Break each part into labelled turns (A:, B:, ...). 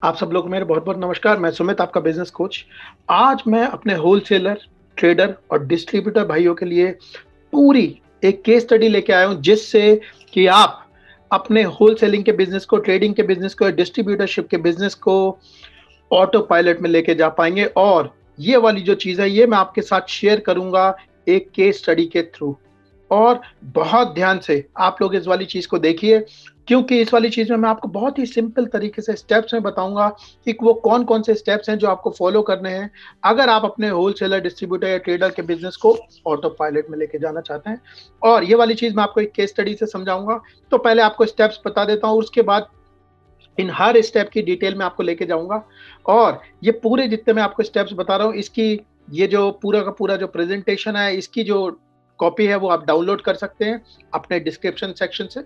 A: आप सब लोग को मेरे बहुत-बहुत नमस्कार। मैं सुमित आपका बिज़नेस कोच। आज मैं अपने होलसेलर, ट्रेडर और डिस्ट्रीब्यूटर भाइयों के लिए पूरी एक केस स्टडी लेके आया हूँ जिससे कि आप अपने होलसेलिंग के बिज़नेस को, ट्रेडिंग के बिज़नेस को, डिस्ट्रीब्यूटरशिप के बिज़नेस को ऑटो पायलट में लेके जा पाएँगे और ये वाली जो चीज़ है ये मैं आपके साथ शेयर करूँगा एक केस स्टडी के थ्रू। और बहुत ध्यान से आप लोग इस वाली चीज़ को देखिए क्योंकि इस वाली चीज़ में मैं आपको बहुत ही सिंपल तरीके से स्टेप्स में बताऊँगा कि वो कौन-कौन से स्टेप्स हैं जो आपको फॉलो करने हैं, अगर आप अपने होलसेलर, डिस्ट्रीब्यूटर या ट्रेडर के बिज़नेस को ऑटो पायलट में लेके जाना चाहते हैं। और ये वाली चीज़ मैं आपको एक केस स्टडी से समझाऊँगा। तो पहले आपको स्टेप्स बता देता हूँ, उसके बाद इन हर स्टेप की डिटेल में आपको लेके जाऊँगा और ये पूरे जितने मैं आपको स्टेप्स बता रहा हूँ, इसकी ये जो पूरा का पूरा जो प्रेज़ेंटेशन है, इसकी जो कॉपी है, वो आप डाउनलोड कर सकते हैं अपने डिस्क्रिप्शन सेक्शन से।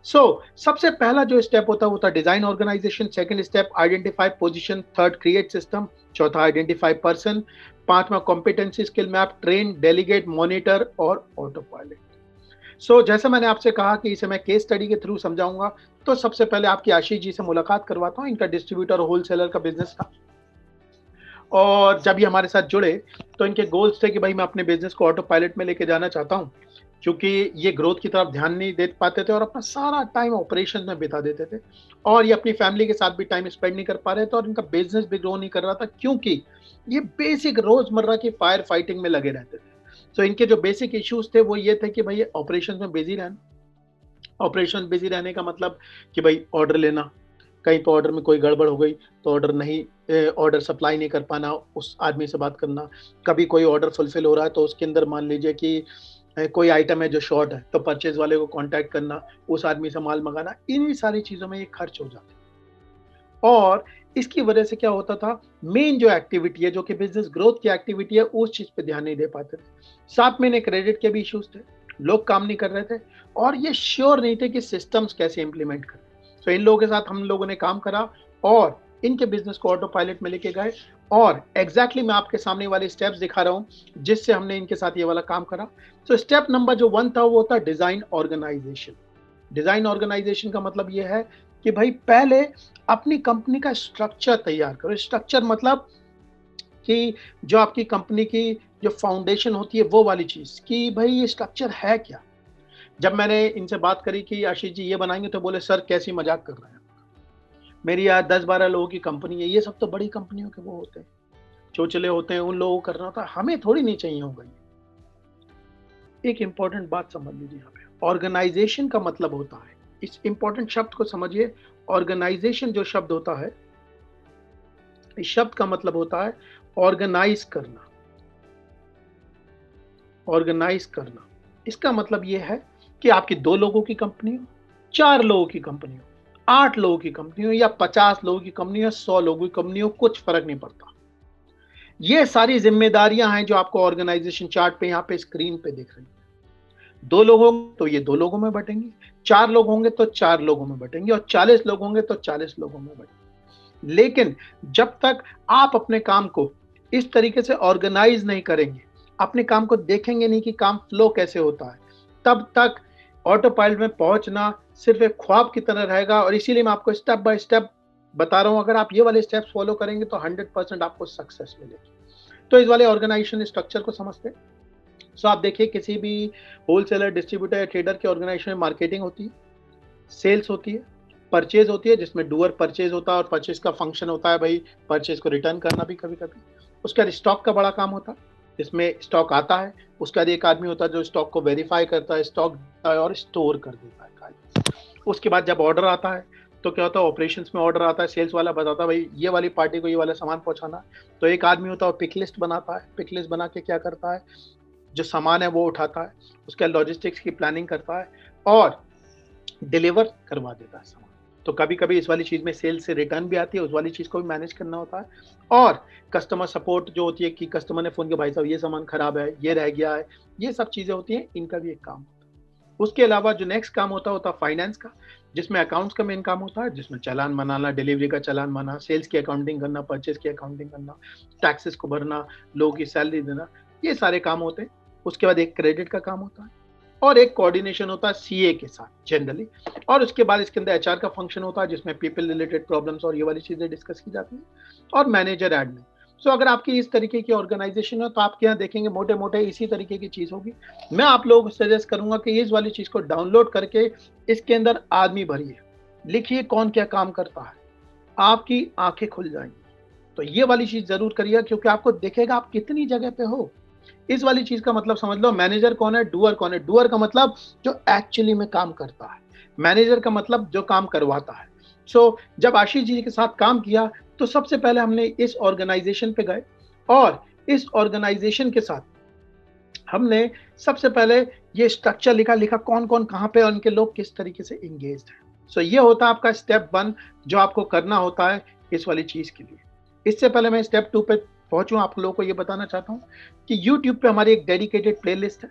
A: सबसे पहला जो स्टेप होता है, वो होता है design organisation, second step identify position, third create system, चौथा आइडेंटिफाई पर्सन, पाँचवां competency skill map, train, delegate, monitor और ऑटो पायलट। जैसा मैंने आपसे कहा कि इसे मैं केस स्टडी के थ्रू समझाऊँगा, तो सबसे पहले आपकी आशीष जी से मुलाकात करवाता हूँ, इनका डिस्ट्रीब्यूटर और होलसेलर का बिज़नेस था। और जब ये हमारे साथ जुड़े, तो इनके गोल्स थे कि भाई मैं अपने बिज़नेस को ऑटो पायलट में लेके जाना चाहता हूँ, क्योंकि ये ग्रोथ की तरफ ध्यान नहीं दे पाते थे और अपना सारा टाइम ऑपरेशन में बिता देते थे। और ये अपनी फैमिली के साथ भी टाइम स्पेंड नहीं कर पा रहे थे और इनका बिज़नेस भी ग्रो नहीं कर रहा था क्योंकि ये बेसिक रोज़मर्रा की फायर फाइटिंग में लगे रहते थे। इनके जो बेसिक इश्यूज़ थे वो ये थे कि भई ऑपरेशंस में बिज़ी रहना। ऑपरेशन बिज़ी रहने का मतलब कि भई ऑर्डर लेना, कहीं पे ऑर्डर में कोई गड़बड़ हो गई तो ऑर्डर नहीं ऑर्डर सप्लाई नहीं कर पाना, उस आदमी से बात करना। कभी कोई ऑर्डर फुलफ़िल हो रहा है तो उसके अंदर मान लीजिए कि कोई आइटम है जो शॉर्ट है, तो परचेज़ वाले को कॉन्टैक्ट करना, उस आदमी से माल मँगाना, इन्हीं सारी चीज़ों में ये खर्च हो जाते। और इसकी वजह से क्या होता था, मेन जो एक्टिविटी है, जो कि बिज़नेस ग्रोथ की एक्टिविटी है, उस चीज़ पे ध्यान नहीं दे पाते थे। साथ में इन्हें क्रेडिट के भी इश्यूज़ थे, लोग काम नहीं कर रहे थे और ये श्योर नहीं थे कि सिस्टम्स कैसे इम्प्लीमेंट करें। इन लोगों के साथ हम लोगों ने काम करा और इनके बिज़नेस को ऑटो पायलट में लेके गए और एग्ज़ैक्टली मैं आपके सामने वाले स्टेप्स दिखा रहा हूँ, जिससे हमने इनके साथ ये वाला काम करा। स्टेप नंबर जो 1 था, वो था डिज़ाइन ऑर्गेनाइज़ेशन। डिज़ाइन ऑर्गेनाइज़ेशन का मतलब ये है कि भई पहले अपनी कंपनी का स्ट्रक्चर तैयार करो। स्ट्रक्चर मतलब कि जो आपकी कंपनी की जो फाउंडेशन होती है वो वाली चीज़ कि भई ये स्ट्रक्चर है क्या? जब मैंने इनसे बात करी कि आशीष जी ये बनाएँगे तो बोले सर कैसी मज़ाक कर रहे हैं। मेरी यार 10-12 लोगों की कंपनी है, ये सब तो बड़ी कंपनियों के वो होते हैं, चोचले होते हैं, उन लोगों को करना होता है, हमें थोड़ी नहीं चाहिए होगा ये। एक इम्पोर्टेंट बात समझ लीजिए यहाँ पे, ऑर्गेनाइज़ेशन का मतलब होता है, इस इम्पोर्टेंट शब्द को समझिए, ऑर्गेनाइज़ेशन जो शब्द होता है, इस शब्द का मतलब होता है ऑर्गेनाइज़ करना, ऑर्गेनाइज़ करना। इसका मतलब ये है कि आपकी 2 लोगों की कंपनी हो, 4 लोगों की कंपनी हो, 8 लोगों की कंपनी हो या 50 लोगों की कंपनी हो, 100 लोगों की कंपनी हो, कुछ फ़र्क नहीं पड़ता। ये सारी ज़िम्मेदारियाँ हैं जो आपको ऑर्गेनाइज़ेशन चार्ट पे यहाँ पे स्क्रीन पे दिख रही हैं। 2 लोग होंगे तो ये 2 लोगों में बँटेंगी, 4 लोग होंगे तो 4 लोगों में बँटेंगे और 40 लोग होंगे तो 40 लोगों में बँटेंगे। लेकिन जब तक आप अपने काम को इस तरीके से ऑर्गेनाइज़ नहीं करेंगे, अपने काम को देखेंगे नहीं कि काम फ्लो कैसे होता है, तब तक ऑटो पायलट में पहुँचना सिर्फ़ एक ख्वाब की तरह रहेगा और इसीलिए मैं आपको स्टेप बाय स्टेप बता रहा हूँ, अगर आप ये वाले स्टेप्स फ़ॉलो करेंगे तो 100% आपको सक्सेस मिलेगी। तो इस वाले ऑर्गेनाइज़ेशन स्ट्रक्चर को समझते हैं। आप देखिए किसी भी होलसेलर, डिस्ट्रीब्यूटर या ट्रेडर के ऑर्गेनाइजेशन में मार्केटिंग होती है, सेल्स होती है, परचेज़ होती है जिसमें डूअर परचेज़ होता है और परचेज़ का फंक्शन होता है भाई परचेज़ को रिटर्न करना भी कभी-कभी। उसके बाद स्टॉक का बड़ा काम होता है, जिसमें स्टॉक आता है, उसके बाद एक आदमी होता है जो स्टॉक को वेरीफ़ाई करता है, स्टॉक देता है और स्टोर कर देता है खाली। उसके बाद जब ऑर्डर आता है, तो क्या होता है ऑपरेशंस में ऑर्डर आता है, सेल्स वाला बताता है भाई ये वाली पार्टी को ये वाला सामान पहुँचाना है। तो एक आदमी होता है वो पिक लिस्ट बनाता है, पिक लिस्ट बना के क्या करता है, जो सामान है वो उठाता है, उसके लॉजिस्टिक्स की प्लानिंग करता है और डिलीवर करवा देता है सामान। तो कभी-कभी इस वाली चीज़ में सेल्स से रिटर्न भी आती है, उस वाली चीज़ को भी मैनेज करना होता है और कस्टमर सपोर्ट जो होती है कि कस्टमर ने फ़ोन किया भाई साहब ये सामान खराब है, ये रह गया है, ये सब चीज़ें होती हैं, इनका भी एक काम होता है। उसके अलावा जो नेक्स्ट काम होता है फाइनेंस का, जिसमें अकाउंट्स का मेन काम होता है, जिसमें चालान बनाना, डिलीवरी का चालान बनाना, सेल्स की अकाउंटिंग करना, परचेज़ की अकाउंटिंग करना, टैक्सेस को भरना, लोगों की सैलरी देना, ये सारे काम होते हैं। उसके बाद एक क्रेडिट का काम होता है और एक कोऑर्डिनेशन होता है सीए के साथ जनरली, और उसके बाद इसके अंदर एचआर का फंक्शन होता है जिसमें पीपल रिलेटेड प्रॉब्लम्स और ये वाली चीजें डिस्कस की जाती हैं, और मैनेजर एडमिन। सो अगर आपकी इस तरीके की ऑर्गेनाइजेशन है तो आपके यहाँ देखेंगे मोटे मोटे इसी तरीके की चीज होगी। मैं आप लोगों को सजेस्ट करूंगा कि इस वाली चीज को डाउनलोड करके इसके अंदर आदमी भरिए, लिखिए कौन क्या काम करता है, आपकी आंखें खुल जाएंगी। तो ये वाली चीज जरूर करिए, क्योंकि आपको दिखेगा आप कितनी जगह पे हो। इस वाली चीज का मतलब समझ लो, मैनेजर कौन है, डूअर कौन है। डूअर का मतलब जो एक्चुअली में काम करता है, मैनेजर का मतलब जो काम करवाता है। सो जब आशीष जी के साथ काम किया तो सबसे पहले हमने इस ऑर्गेनाइजेशन पे गए, और इस ऑर्गेनाइजेशन के साथ हमने सबसे पहले ये स्ट्रक्चर लिखा, कौन कौन कहाँ पे, उनके लोग किस तरीके से इंगेज्ड हैं। सो ये होता है आपका स्टेप 1 जो आपको करना होता है इस वाली चीज के लिए। इससे पहले मैं स्टेप 2 पे पहुंचूं, आप लोगों को ये बताना चाहता हूं कि YouTube पे हमारी एक डेडिकेटेड प्लेलिस्ट है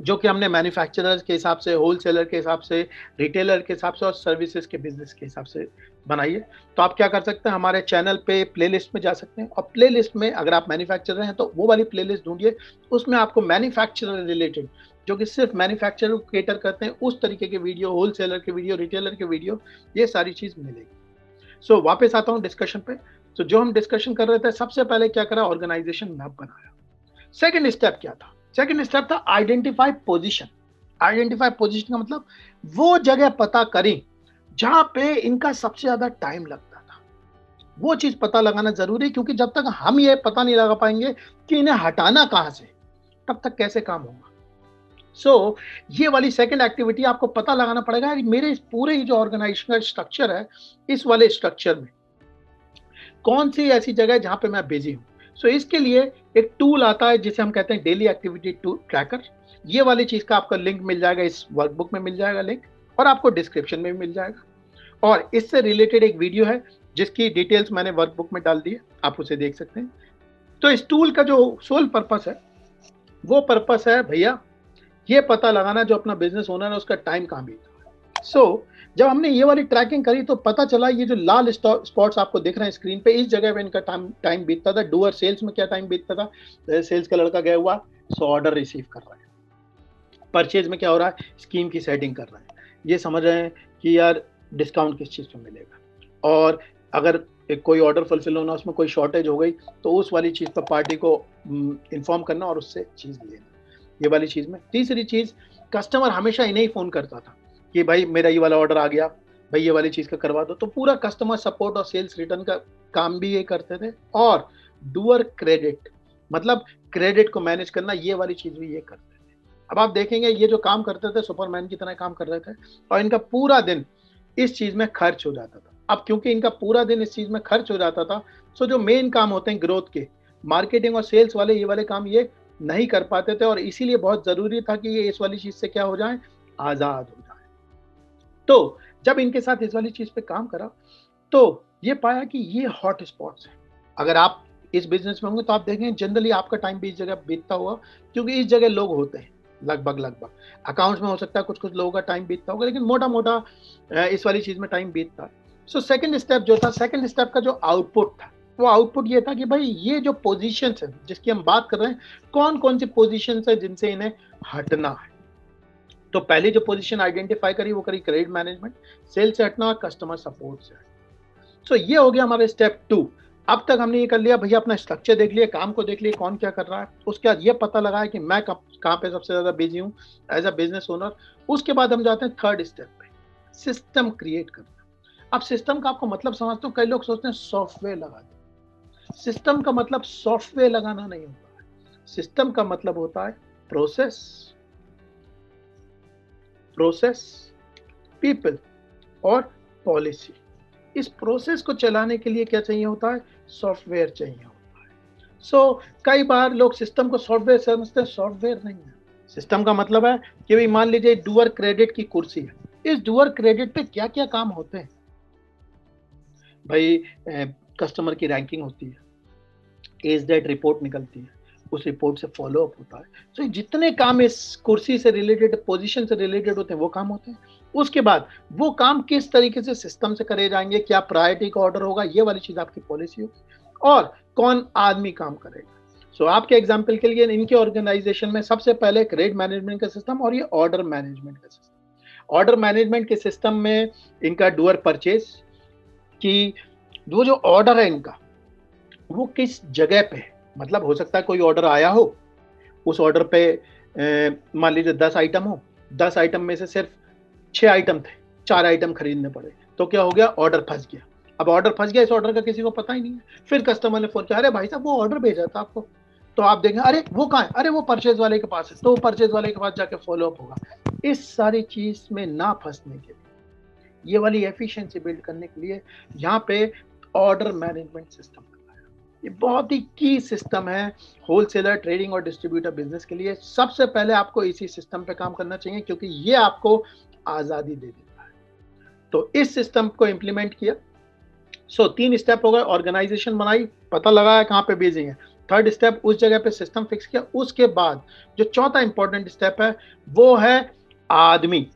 A: जो कि हमने मैन्युफैक्चरर्स के हिसाब से, होलसेलर के हिसाब से, रिटेलर के हिसाब से और सर्विसेज के बिजनेस के हिसाब से बनाई है। तो आप क्या कर सकते हैं, हमारे चैनल पे प्लेलिस्ट में जा सकते हैं, और प्लेलिस्ट में अगर आप मैन्युफैक्चरर हैं तो वो वाली प्लेलिस्ट ढूंढिए, उसमें आपको मैन्युफैक्चरर रिलेटेड जो कि सिर्फ मैन्युफैक्चरर को केटर करते हैं उस तरीके के वीडियो, होलसेलर के वीडियो, रिटेलर के वीडियो, ये सारी चीज मिलेगी। सो वापस आता हूँ डिस्कशन पे। तो जो हम डिस्कशन कर रहे थे, सबसे पहले क्या करा, ऑर्गेनाइजेशन मैप बनाया। सेकंड स्टेप क्या था, सेकंड स्टेप था आइडेंटिफाई पोजीशन। आइडेंटिफाई पोजीशन का मतलब वो जगह पता करें जहां पे इनका सबसे ज्यादा टाइम लगता था। वो चीज पता लगाना जरूरी है, क्योंकि जब तक हम ये पता नहीं लगा पाएंगे कि इन्हें हटाना कहां से, तब तक कैसे काम होगा। सो ये वाली सेकंड एक्टिविटी आपको पता लगाना पड़ेगा कि मेरे इस पूरे जो ऑर्गेनाइजेशनल स्ट्रक्चर है, इस वाले स्ट्रक्चर में कौन सी ऐसी जगह है जहां पे मैं बिजी हूं। सो इसके लिए एक टूल आता है जिसे हम कहते हैं डेली एक्टिविटी टू ट्रैकर। ये वाली चीज का आपका लिंक मिल जाएगा, इस वर्कबुक में मिल जाएगा लिंक, और आपको डिस्क्रिप्शन में भी मिल जाएगा। और इससे रिलेटेड एक वीडियो है जिसकी डिटेल्स मैंने वर्कबुक में डाल दी है, आप उसे देख सकते हैं। तो इस टूल का जो सोल पर्पस है, वो पर्पस है भैया ये पता लगाना जो अपना बिजनेस ओनर है उसका टाइम कहाँ बीता है। सो जब हमने ये वाली ट्रैकिंग करी तो पता चला ये जो लाल स्पॉट्स आपको दिख रहे हैं स्क्रीन पे, इस जगह पे इनका टाइम बीतता था। डूअर सेल्स में क्या टाइम बीतता था, सेल्स का लड़का गया हुआ, सो ऑर्डर रिसीव कर रहा है। परचेज में क्या हो रहा है, स्कीम की सेटिंग कर रहा है, ये समझ रहे हैं कि यार डिस्काउंट किस चीज़ पे मिलेगा, और अगर कोई ऑर्डर फुलफिल होना, उसमें कोई शॉर्टेज हो गई तो उस वाली चीज़ पर पार्टी को इन्फॉर्म करना और उससे चीज़ लेना, ये वाली चीज़ में। तीसरी चीज़, कस्टमर हमेशा इन्हें ही फ़ोन करता था कि भाई मेरा ये वाला ऑर्डर आ गया, भाई ये वाली चीज़ का करवा दो। तो पूरा कस्टमर सपोर्ट और सेल्स रिटर्न का काम भी ये करते थे, और डूअर क्रेडिट मतलब क्रेडिट को मैनेज करना, ये वाली चीज़ भी ये करते थे। अब आप देखेंगे ये जो काम करते थे सुपरमैन की तरह काम कर रहे थे, और इनका पूरा दिन इस चीज़ में खर्च हो जाता था। अब क्योंकि इनका पूरा दिन इस चीज़ में खर्च हो जाता था, सो जो मेन काम होते हैं ग्रोथ के, मार्केटिंग और सेल्स वाले, ये वाले काम ये नहीं कर पाते थे, और इसीलिए बहुत ज़रूरी था कि ये इस वाली चीज़ से क्या हो जाए, आज़ाद हो जाए। तो जब इनके साथ इस वाली चीज़ पे काम करा तो ये पाया कि ये हॉट स्पॉट्स हैं। अगर आप इस बिजनेस में होंगे तो आप देखेंगे जनरली आपका टाइम भी इस जगह बीतता होगा, क्योंकि इस जगह लोग होते हैं लगभग अकाउंट्स में हो सकता है कुछ कुछ लोगों का टाइम बीतता होगा, लेकिन मोटा मोटा इस वाली चीज़ में टाइम बीतता है। सो सेकंड स्टेप जो था, सेकंड स्टेप का जो आउटपुट था, वो आउटपुट ये था कि भाई ये जो पोजीशंस है जिसकी हम बात कर रहे हैं, कौन कौन सी पोजीशंस है जिनसे इन्हें हटना है। तो पहली जो पोजीशन आइडेंटिफाई करी वो करी क्रेडिट मैनेजमेंट, सेल्स से हटना और कस्टमर सपोर्ट से हटना। सो ये हो गया हमारे स्टेप 2। अब तक हमने ये कर लिया भैया, अपना स्ट्रक्चर देख लिया, काम को देख लिया कौन क्या कर रहा है, उसके बाद ये पता लगा है कि मैं कहाँ पे सबसे ज्यादा बिजी हूँ एज अ बिजनेस ओनर। उसके बाद हम जाते हैं थर्ड स्टेप पे, सिस्टम क्रिएट करना। अब सिस्टम का आपको मतलब समझते हो, कई लोग सोचते हैं सॉफ्टवेयर लगा दो। सिस्टम का मतलब सॉफ्टवेयर लगाना नहीं होता है। सिस्टम का मतलब होता है प्रोसेस, पीपल और पॉलिसी। इस प्रोसेस को चलाने के लिए क्या चाहिए होता है, सॉफ्टवेयर चाहिए होता है। सो कई बार लोग सिस्टम को सॉफ्टवेयर समझते हैं, सॉफ्टवेयर नहीं है। सिस्टम का मतलब है कि भाई मान लीजिए डूअर क्रेडिट की कुर्सी है, इस डूअर क्रेडिट पे क्या क्या काम होते हैं भाई। कस्टमर की रैंकिंग होती है, एज डेट रिपोर्ट निकलती है, उस रिपोर्ट से फॉलो अप होता है। तो जितने काम इस कुर्सी से रिलेटेड, पोजीशन से रिलेटेड होते हैं वो काम होते हैं। उसके बाद वो काम किस तरीके से सिस्टम से करे जाएंगे, क्या प्रायोरिटी का ऑर्डर होगा, ये वाली चीज आपकी पॉलिसी होगी, और कौन आदमी काम करेगा। सो आपके एग्जाम्पल के लिए इनके ऑर्गेनाइजेशन में सबसे पहले क्रेडिट मैनेजमेंट का सिस्टम और ये ऑर्डर मैनेजमेंट का सिस्टम। ऑर्डर मैनेजमेंट के सिस्टम में इनका डूअर परचेज कि वो जो ऑर्डर है इनका वो किस जगह पे है। मतलब हो सकता है कोई ऑर्डर आया हो, उस ऑर्डर पे मान लीजिए 10 आइटम हो, 10 आइटम में से सिर्फ 6 आइटम थे, 4 आइटम खरीदने पड़े, तो क्या हो गया, ऑर्डर फंस गया। अब ऑर्डर फंस गया, इस ऑर्डर का किसी को पता ही नहीं है। फिर कस्टमर ने फोन किया, अरे भाई साहब वो ऑर्डर भेजा था आपको, तो आप देखें अरे वो कहाँ है, अरे वो परचेज वाले के पास है, तो परचेज वाले के पास जाके फॉलो अप होगा। इस सारी चीज में ना फंसने के लिए, ये वाली एफिशिएंसी बिल्ड करने के लिए यहाँ पे ऑर्डर मैनेजमेंट सिस्टम, ये बहुत ही की सिस्टम है होलसेलर, ट्रेडिंग और डिस्ट्रीब्यूटर बिजनेस के लिए। सबसे पहले आपको इसी सिस्टम पे काम करना चाहिए क्योंकि ये आपको आजादी दे देता है। तो इस सिस्टम को इंप्लीमेंट किया। सो 3 स्टेप हो गए, ऑर्गेनाइजेशन बनाई, पता लगाया कहाँ पे बिजी है। थर्ड स्टेप, उस जगह पे सिस्टम फिक्स किया। उसके बाद जो चौथा इंपॉर्टेंट स्टेप है वो है आदमी,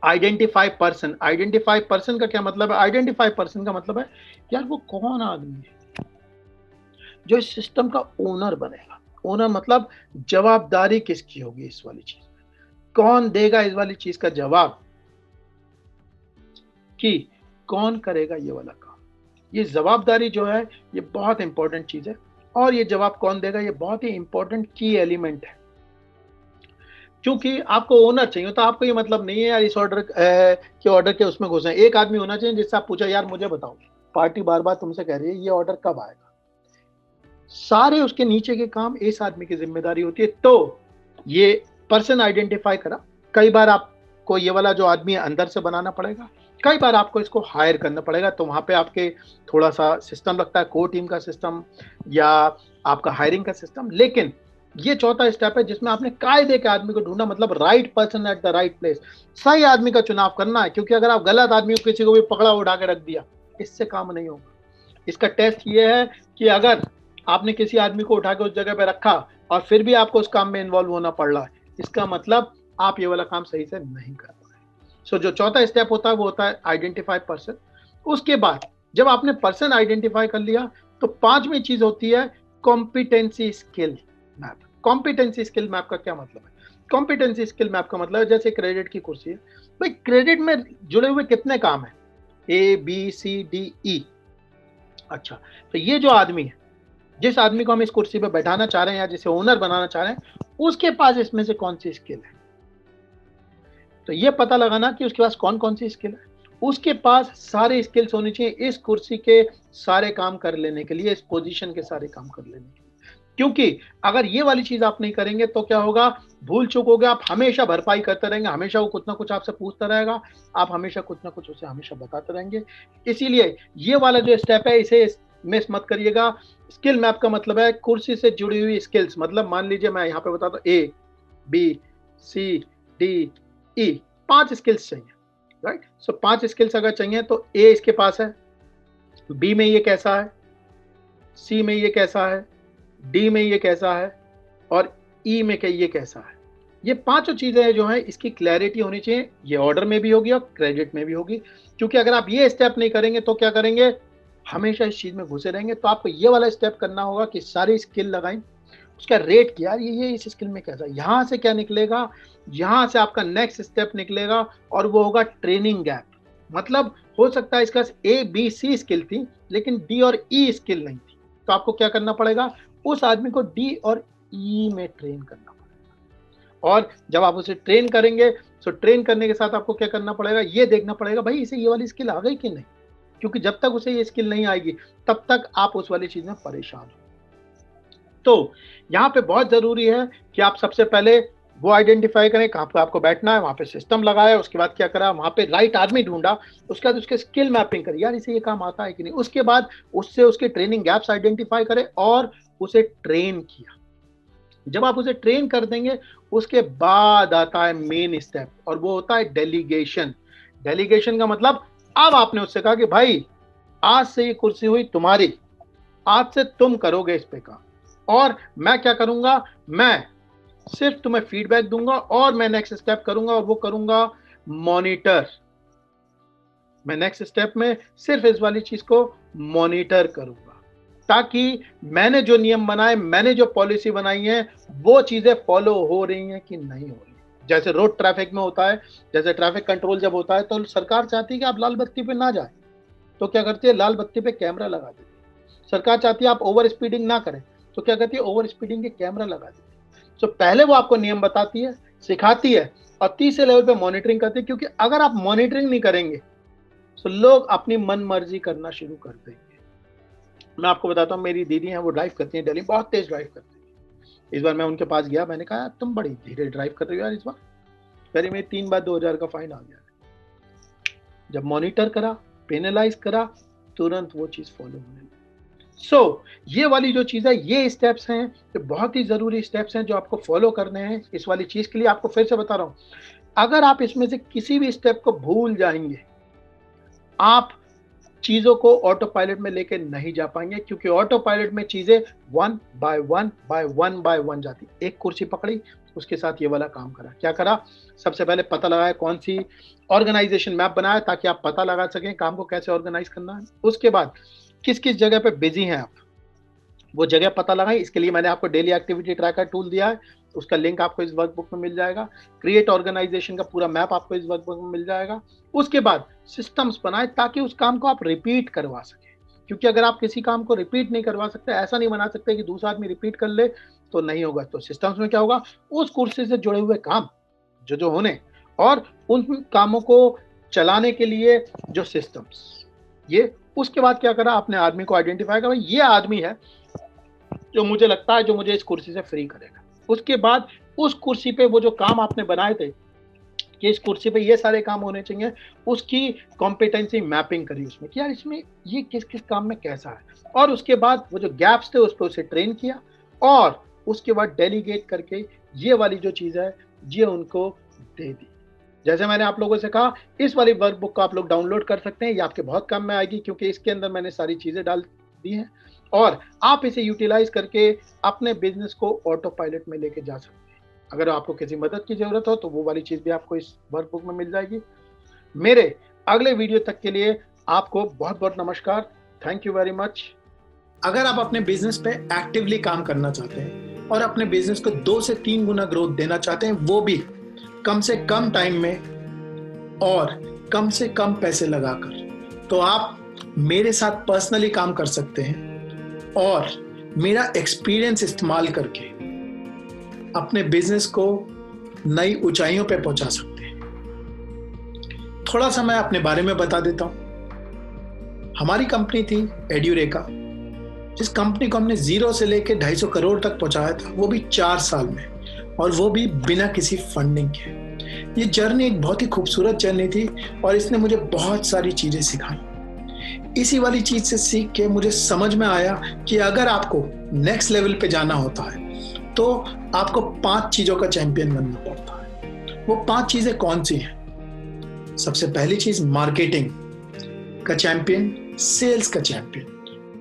A: आइडेंटिफाई पर्सन। आइडेंटिफाई पर्सन का क्या मतलब है? आइडेंटिफाई पर्सन का मतलब है यार वो कौन आदमी है जो इस सिस्टम का ओनर बनेगा। ओनर मतलब जवाबदारी किसकी होगी इस वाली चीज में, कौन देगा इस वाली चीज का जवाब, कि कौन करेगा ये वाला काम। ये जवाबदारी जो है ये बहुत इंपॉर्टेंट चीज है, और ये जवाब कौन देगा ये बहुत ही इंपॉर्टेंट की एलिमेंट है। क्योंकि आपको ओनर चाहिए, तो आपको ये मतलब नहीं है यार इस ऑर्डर के ऑर्डर के उसमें घुसे। एक आदमी होना चाहिए जिससे आप पूछा यार मुझे बताओ, पार्टी बार बार तुमसे कह रही है ये ऑर्डर कब आएगा, सारे उसके नीचे के काम इस आदमी की जिम्मेदारी होती है। तो ये पर्सन आइडेंटिफाई करा। कई बार आपको ये वाला जो आदमी है अंदर से बनाना पड़ेगा, कई बार आपको इसको हायर करना पड़ेगा, तो वहां पे आपके थोड़ा सा सिस्टम लगता है, कोर टीम का सिस्टम या आपका हायरिंग का सिस्टम। लेकिन ये चौथा स्टेप है जिसमें आपने कायदे के आदमी को ढूंढना, मतलब right person at the right place, सही आदमी का चुनाव करना है। क्योंकि अगर आप गलत आदमी को किसी को भी पकड़ा उठा के रख दिया, इससे काम नहीं होगा। इसका टेस्ट ये है कि अगर आपने किसी आदमी को उठा के उस जगह पे रखा और फिर भी आपको उस काम में इन्वॉल्व होना पड़ रहा है, इसका मतलब आप ये वाला काम सही से नहीं कर पा रहे। सो जो चौथा स्टेप होता है वो होता है आइडेंटिफाई पर्सन। उसके बाद जब आपने पर्सन आइडेंटिफाई कर लिया तो पांचवी चीज होती है competency skill map. Competency skill map का क्या मतलब है? कॉम्पिटेंसी स्किल मैप का मतलब है जैसे क्रेडिट की कुर्सी है, भाई क्रेडिट में जुड़े हुए कितने काम है, ABCDE। अच्छा, तो ये जो आदमी है, जिस आदमी को हम इस कुर्सी पे बैठाना चाह रहे हैं या जिसे ओनर बनाना चाह रहे हैं, उसके पास इसमें से कौन सी स्किल है। तो ये पता लगाना कि उसके पास कौन कौन सी स्किल है। उसके पास सारे स्किल्स होनी चाहिए इस कुर्सी के सारे काम कर लेने के लिए, इस पोजीशन के सारे काम कर लेने के लिए। क्योंकि अगर ये वाली चीज आप नहीं करेंगे तो क्या होगा, भूल चूक हो गया, आप हमेशा भरपाई करते रहेंगे, हमेशा वो कुछ ना कुछ आपसे पूछता रहेगा, आप हमेशा कुछ ना कुछ उसे हमेशा बताते रहेंगे। इसीलिए ये वाला जो स्टेप है इसे मिस मत करिएगा। स्किल मैप का मतलब है कुर्सी से जुड़ी हुई स्किल्स। मतलब मान लीजिए मैं यहाँ पे बताता हूँ ABCDE, 5 स्किल्स चाहिए, राइट। सो 5 स्किल्स अगर चाहिए तो ए इसके पास है, बी में ये कैसा है, सी में ये कैसा है, डी में ये कैसा है, और ई में ये कैसा है। ये पांचों चीजें जो है इसकी क्लैरिटी होनी चाहिए। ये ऑर्डर में भी होगी और क्रेडिट में भी होगी। क्योंकि अगर आप ये स्टेप नहीं करेंगे तो क्या करेंगे, हमेशा इस चीज में घुसे रहेंगे। तो आपको ये वाला स्टेप करना होगा कि सारी स्किल लगाएं, उसका रेट किया ये इस स्किल में कैसा, यहाँ से क्या निकलेगा, यहाँ से आपका नेक्स्ट स्टेप निकलेगा और वो होगा ट्रेनिंग गैप। मतलब हो सकता है इसका ABC स्किल थी लेकिन D और E स्किल नहीं थी, तो आपको क्या करना पड़ेगा, उस आदमी को D और E में ट्रेन करना पड़ेगा। और जब आप उसे ट्रेन करेंगे तो ट्रेन करने के साथ आपको क्या करना पड़ेगा, ये देखना पड़ेगा भाई इसे ये वाली स्किल आ गई कि नहीं। क्योंकि जब तक उसे ये स्किल नहीं आएगी तब तक आप उस वाली चीज में परेशान हो। तो यहाँ पे बहुत जरूरी है कि आप सबसे पहले वो आइडेंटिफाई करें कहाँ पे आपको बैठना है, वहां पे सिस्टम लगाया, उसके बाद क्या करा, वहां पे राइट आदमी ढूंढा, उसके बाद उसके स्किल मैपिंग करी, यार इसे ये काम आता है कि नहीं। उसके बाद उससे उसके ट्रेनिंग गैप्स आइडेंटिफाई करें और उसे ट्रेन किया। जब आप उसे ट्रेन कर देंगे उसके बाद आता है मेन स्टेप, और वो होता है डेलीगेशन। डेलीगेशन का मतलब अब आपने उससे कहा कि भाई आज से ये कुर्सी हुई तुम्हारी, आज से तुम करोगे इस पे काम, और मैं क्या करूंगा, मैं सिर्फ तुम्हें फीडबैक दूंगा और मैं नेक्स्ट स्टेप करूंगा, और वो करूंगा मॉनिटर। मैं नेक्स्ट स्टेप में सिर्फ इस वाली चीज को मॉनिटर करूंगा। ताकि मैंने जो नियम बनाए, मैंने जो पॉलिसी बनाई है, वो चीजें फॉलो हो रही हैं कि नहीं हो रही। जैसे रोड ट्रैफिक में होता है, जैसे ट्रैफिक कंट्रोल जब होता है तो सरकार चाहती है कि आप लाल बत्ती पे ना जाए, तो क्या करती है, लाल बत्ती पे कैमरा लगा देती है। सरकार चाहती है आप ओवर स्पीडिंग ना करें, तो क्या करती है, ओवर स्पीडिंग के कैमरा लगा देती है। तो पहले वो आपको नियम बताती है, सिखाती है, और तीसरे लेवल पे मॉनिटरिंग करती है, क्योंकि अगर आप मॉनिटरिंग नहीं करेंगे तो लोग अपनी मन मर्जी करना शुरू कर देंगे। मैं आपको बताता हूँ, मेरी दीदी हैं, वो ड्राइव करती हैं दिल्ली, बहुत तेज ड्राइव करती है। इस बार मैं उनके पास गया, मैंने कहा तुम बड़ी धीरे ड्राइव कर रही हो यार इस बार। कह रही मेरी 3 बार 2000 का फाइन आ गया। जब मॉनिटर करा, पेनलाइज करा, तुरंत वो चीज फॉलो होने लगी। सो ये वाली जो चीज है, ये स्टेप्स हैं, ये बहुत ही जरूरी स्टेप्स हैं जो आपको फॉलो करने हैं इस वाली चीज के लिए। आपको फिर से बता रहा हूँ, अगर आप इसमें से किसी भी स्टेप को भूल जाएंगे, आप चीजों को ऑटो पायलट में लेके नहीं जा पाएंगे, क्योंकि ऑटो पायलट में चीजें वन बाय वन जाती। एक कुर्सी पकड़ी, उसके साथ ये वाला काम करा। क्या करा, सबसे पहले पता लगाया कौन सी ऑर्गेनाइजेशन मैप बनाया, ताकि आप पता लगा सकें काम को कैसे ऑर्गेनाइज करना है। उसके बाद किस किस जगह पे बिजी हैं आप, वो जगह पता लगाई। इसके लिए मैंने आपको डेली एक्टिविटी ट्रैकर टूल दिया है, उसका लिंक आपको इस वर्कबुक में मिल जाएगा। क्रिएट ऑर्गेनाइजेशन का पूरा मैप आपको इस वर्कबुक में मिल जाएगा। उसके बाद सिस्टम्स बनाए ताकि उस काम को आप रिपीट करवा सके, क्योंकि अगर आप किसी काम को रिपीट नहीं करवा सकते, ऐसा नहीं बना सकते कि दूसरा आदमी रिपीट कर ले, तो नहीं होगा। तो सिस्टम्स में क्या होगा, उस कुर्सी से जुड़े हुए काम जो होने, और उन कामों को चलाने के लिए जो सिस्टम्स, ये। उसके बाद क्या करा, अपने आदमी को आइडेंटिफाई करा, ये आदमी है जो मुझे लगता है जो मुझे इस कुर्सी से फ्री करेगा। उसके बाद उस कुर्सी पे वो जो काम आपने बनाए थे कि इस कुर्सी पे ये सारे काम होने चाहिए, उसकी कॉम्पिटेंसी मैपिंग करी उसमें कि यार इसमें ये किस किस काम में कैसा है। और उसके बाद वो जो गैप्स थे उस पर उसे ट्रेन किया, और उसके बाद डेलीगेट करके ये वाली जो चीज़ है ये उनको दे दी। जैसे मैंने आप लोगों से कहा, इस वाली वर्कबुक को आप लोग डाउनलोड कर सकते हैं, ये आपके बहुत काम में आएगी, क्योंकि इसके अंदर मैंने सारी चीज़ें डाल दी हैं, और आप इसे यूटिलाइज करके अपने बिजनेस को ऑटो पायलट में लेके जा सकते हैं। अगर आपको किसी मदद की जरूरत हो तो वो वाली चीज भी आपको इस वर्कबुक में मिल जाएगी। मेरे अगले वीडियो तक के लिए आपको बहुत बहुत नमस्कार। Thank you very much. अगर आप अपने बिजनेस पे एक्टिवली काम करना चाहते हैं और अपने बिजनेस को 2 से 3 गुना ग्रोथ देना चाहते हैं, वो भी कम से कम टाइम में और कम से कम पैसे लगाकर, तो आप मेरे साथ पर्सनली काम कर सकते हैं और मेरा एक्सपीरियंस इस्तेमाल करके अपने बिजनेस को नई ऊंचाइयों पे पहुंचा सकते हैं। थोड़ा सा मैं अपने बारे में बता देता हूं। हमारी कंपनी थी एड्यूरेका, जिस कंपनी को हमने 0 से लेके 250 करोड़ तक पहुंचाया था, वो भी 4 साल में, और वो भी बिना किसी फंडिंग के। ये जर्नी एक बहुत ही खूबसूरत जर्नी थी और इसने मुझे बहुत सारी चीजें सिखाई। इसी वाली चीज से सीख के मुझे समझ में आया कि अगर आपको नेक्स्ट लेवल पे जाना होता है तो आपको 5 चीजों का चैंपियन बनना पड़ता है। वो 5 चीजें कौन सी हैं? सबसे पहली चीज, मार्केटिंग का चैंपियन, सेल्स का चैंपियन,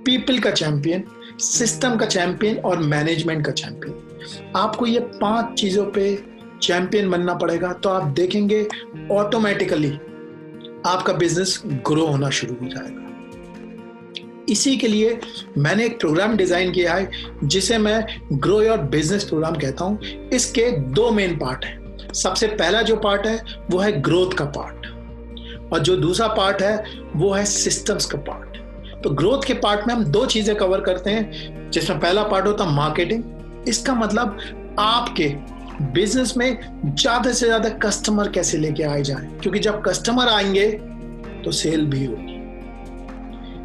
A: पीपल का चैंपियन, सिस्टम का चैंपियन और मैनेजमेंट का चैंपियन। आपको ये 5 चीजों पे चैंपियन बनना पड़ेगा, तो आप देखेंगे ऑटोमेटिकली आपका बिजनेस ग्रो होना शुरू हो जाएगा। इसी के लिए मैंने एक प्रोग्राम डिजाइन किया है जिसे मैं ग्रो योर बिजनेस प्रोग्राम कहता हूं। इसके 2 मेन पार्ट हैं। सबसे पहला जो पार्ट है वो है ग्रोथ का पार्ट, और जो दूसरा पार्ट है वो है सिस्टम्स का पार्ट। तो ग्रोथ के पार्ट में हम 2 चीजें कवर करते हैं, जिसमें पहला पार्ट होता है मार्केटिंग। इसका मतलब आपके बिजनेस में ज्यादा से ज्यादा कस्टमर कैसे लेके आए जाएं, क्योंकि जब कस्टमर आएंगे तो सेल भी होगी।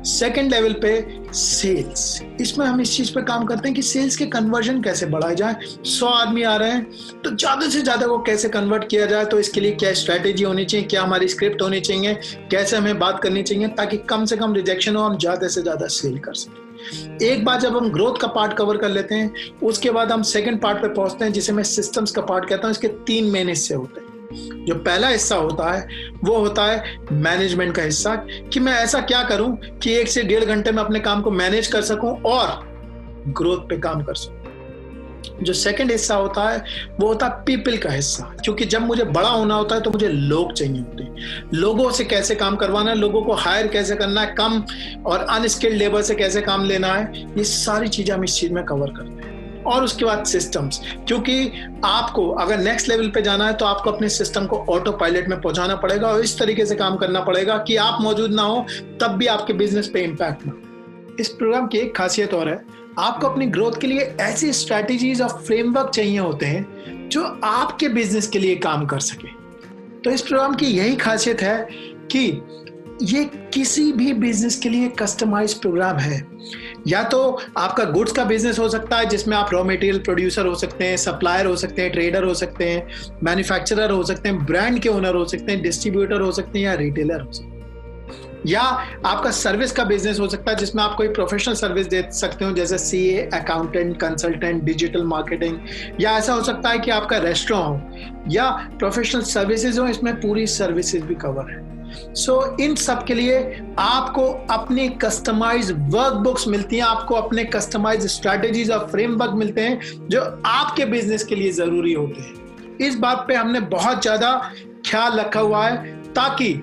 A: सेकेंड लेवल पे सेल्स, इसमें हम इस चीज पे काम करते हैं कि सेल्स के कन्वर्जन कैसे बढ़ाए जाए। 100 आदमी आ रहे हैं तो ज्यादा से ज्यादा को कैसे कन्वर्ट किया जाए, तो इसके लिए क्या स्ट्रैटेजी होनी चाहिए, क्या हमारी स्क्रिप्ट होनी चाहिए, कैसे हमें बात करनी चाहिए ताकि कम से कम रिजेक्शन हो, हम ज्यादा से ज्यादा सेल कर सकें। एक बार जब हम ग्रोथ का पार्ट कवर कर लेते हैं, उसके बाद हम सेकंड पार्ट पे पहुंचते हैं जिसे मैं सिस्टम्स का पार्ट कहता हूं। इसके 3 मेन हिस्से होते हैं। जो पहला हिस्सा होता है वो होता है मैनेजमेंट का हिस्सा, कि मैं ऐसा क्या करूं कि 1 से 1.5 घंटे में अपने काम को मैनेज कर सकूं और ग्रोथ पे काम कर सकूं। जो सेकंड हिस्सा होता है वो होता है पीपल का हिस्सा, क्योंकि जब मुझे बड़ा होना होता है तो मुझे लोग चाहिए होते हैं। लोगों से कैसे काम करवाना है, लोगों को हायर कैसे करना है, कम और अनस्किल्ड लेबर से कैसे काम लेना है, ये सारी चीजें हम इस चीज में कवर करते हैं। और उसके बाद सिस्टम्स, क्योंकि आपको अगर नेक्स्ट लेवल पे जाना है तो आपको अपने सिस्टम को ऑटो पायलट में पहुंचाना पड़ेगा और इस तरीके से काम करना पड़ेगा कि आप मौजूद ना हो तब भी आपके बिजनेस पे इम्पैक्ट ना। इस प्रोग्राम की एक खासियत और है, आपको अपनी ग्रोथ के लिए ऐसी स्ट्रैटेजीज और फ्रेमवर्क चाहिए होते हैं जो आपके बिजनेस के लिए काम कर सके। तो इस प्रोग्राम की यही खासियत है कि ये किसी भी बिजनेस के लिए कस्टमाइज्ड प्रोग्राम है। या तो आपका गुड्स का बिजनेस हो सकता है जिसमें आप रॉ मटेरियल प्रोड्यूसर हो सकते हैं, सप्लायर हो सकते हैं, ट्रेडर हो सकते हैं, मैन्युफैक्चरर हो सकते हैं, ब्रांड के ओनर हो सकते हैं, डिस्ट्रीब्यूटर हो सकते हैं या रिटेलर हो सकते हैं। या आपका सर्विस का बिजनेस हो सकता है जिसमें आप कोई प्रोफेशनल सर्विस दे सकते हो जैसे CA, accountant, consultant, digital marketing. या ऐसा हो सकता है कि आपका रेस्टोरेंट हो या प्रोफेशनल सर्विसेज हो, इसमें पूरी सर्विसेज भी कवर है। इन सब के लिए आपको अपनी कस्टमाइज वर्कबुक्स मिलती हैं, आपको अपने कस्टमाइज स्ट्रैटेजीज और फ्रेमवर्क मिलते हैं जो आपके बिजनेस के लिए जरूरी होते हैं। इस बात पे हमने बहुत ज्यादा ख्याल रखा हुआ है ताकि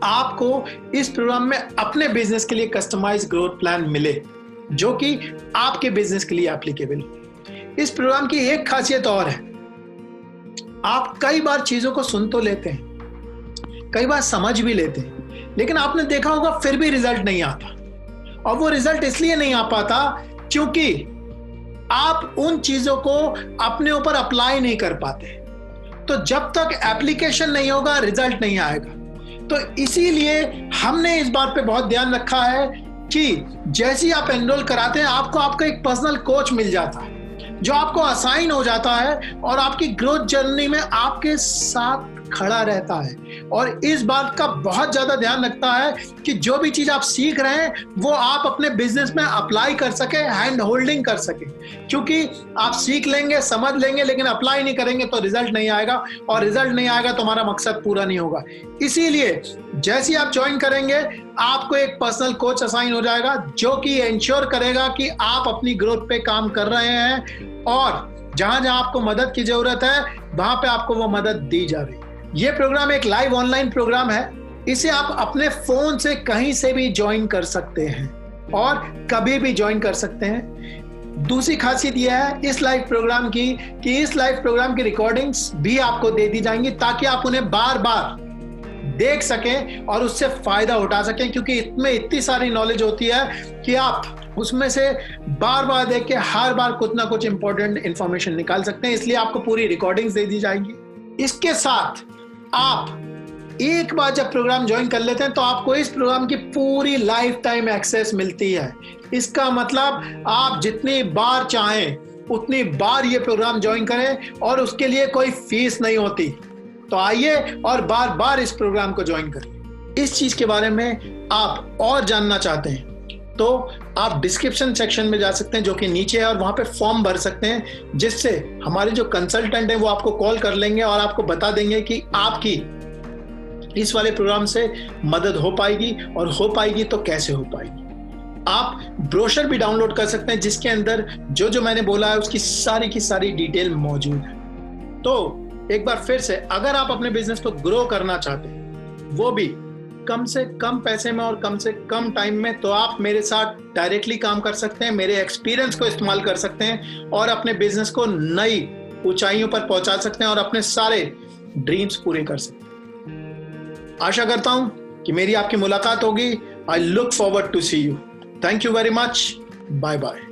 A: आपको इस प्रोग्राम में अपने बिजनेस के लिए कस्टमाइज ग्रोथ प्लान मिले जो कि आपके बिजनेस के लिए एप्लीकेबल हो। इस प्रोग्राम की एक खासियत और है, आप कई बार चीजों को सुन तो लेते हैं, कई बार समझ भी लेते हैं, लेकिन आपने देखा होगा फिर भी रिजल्ट नहीं आता। और वो रिजल्ट इसलिए नहीं आ पाता क्योंकि आप उन चीजों को अपने ऊपर अप्लाई नहीं कर पाते। तो जब तक एप्लीकेशन नहीं होगा रिजल्ट नहीं आएगा। तो इसीलिए हमने इस बात पे बहुत ध्यान रखा है कि जैसे ही आप एनरोल कराते हैं आपको आपका एक पर्सनल कोच मिल जाता है जो आपको असाइन हो जाता है और आपकी ग्रोथ जर्नी में आपके साथ खड़ा रहता है और इस बात का बहुत ज्यादा ध्यान रखता है कि जो भी चीज आप सीख रहे हैं वो आप अपने बिजनेस में अप्लाई कर सके, हैंड होल्डिंग कर सके। क्योंकि आप सीख लेंगे, समझ लेंगे, लेकिन अप्लाई नहीं करेंगे तो रिजल्ट नहीं आएगा और रिजल्ट नहीं आएगा तो हमारा मकसद पूरा नहीं होगा। इसीलिए जैसे आप ज्वाइन करेंगे आपको एक पर्सनल कोच असाइन हो जाएगा जो कि इंश्योर करेगा कि आप अपनी ग्रोथ पे काम कर रहे हैं और जहां जहां आपको मदद की जरूरत है वहां पे आपको वो मदद दी जा रही है। ये प्रोग्राम एक लाइव ऑनलाइन प्रोग्राम है, इसे आप अपने फोन से कहीं से भी ज्वाइन कर सकते हैं और कभी भी ज्वाइन कर सकते हैं। दूसरी खासियत यह है इस लाइव प्रोग्राम की कि इस लाइव प्रोग्राम की रिकॉर्डिंग्स भी आपको दे दी जाएंगी ताकि आप उन्हें बार बार देख सकें और उससे फायदा उठा सकें, क्योंकि इसमें इतनी सारी नॉलेज होती है कि आप उसमें से बार बार देख के हर बार कुछ ना कुछ इंपॉर्टेंट इंफॉर्मेशन निकाल सकते हैं। इसलिए आपको पूरी रिकॉर्डिंग्स दे दी जाएंगी। इसके साथ आप एक बार जब प्रोग्राम ज्वाइन कर लेते हैं तो आपको इस प्रोग्राम की पूरी लाइफ टाइम एक्सेस मिलती है। इसका मतलब आप जितनी बार चाहें उतनी बार ये प्रोग्राम ज्वाइन करें और उसके लिए कोई फीस नहीं होती। तो आइए और बार बार इस प्रोग्राम को ज्वाइन करें। इस चीज के बारे में आप और जानना चाहते हैं तो आप डिस्क्रिप्शन सेक्शन में जा सकते हैं जो कि नीचे है और वहां पे फॉर्म भर सकते हैं जिससे हमारे जो कंसल्टेंट है वो आपको कॉल कर लेंगे और आपको बता देंगे कि आपकी इस वाले प्रोग्राम से मदद हो पाएगी और हो पाएगी तो कैसे हो पाएगी। आप ब्रोशर भी डाउनलोड कर सकते हैं जिसके अंदर जो जो मैंने बोला है उसकी की सारी डिटेल मौजूद है। तो एक बार फिर से अगर आप अपने बिजनेस को ग्रो करना चाहते हैं वो भी कम से कम पैसे में और कम से कम टाइम में, तो आप मेरे साथ डायरेक्टली काम कर सकते हैं, मेरे एक्सपीरियंस को इस्तेमाल कर सकते हैं और अपने बिजनेस को नई ऊंचाइयों पर पहुंचा सकते हैं और अपने सारे ड्रीम्स पूरे कर सकते हैं। आशा करता हूं कि मेरी आपकी मुलाकात होगी। I look forward to see you. Thank you very much. Bye bye.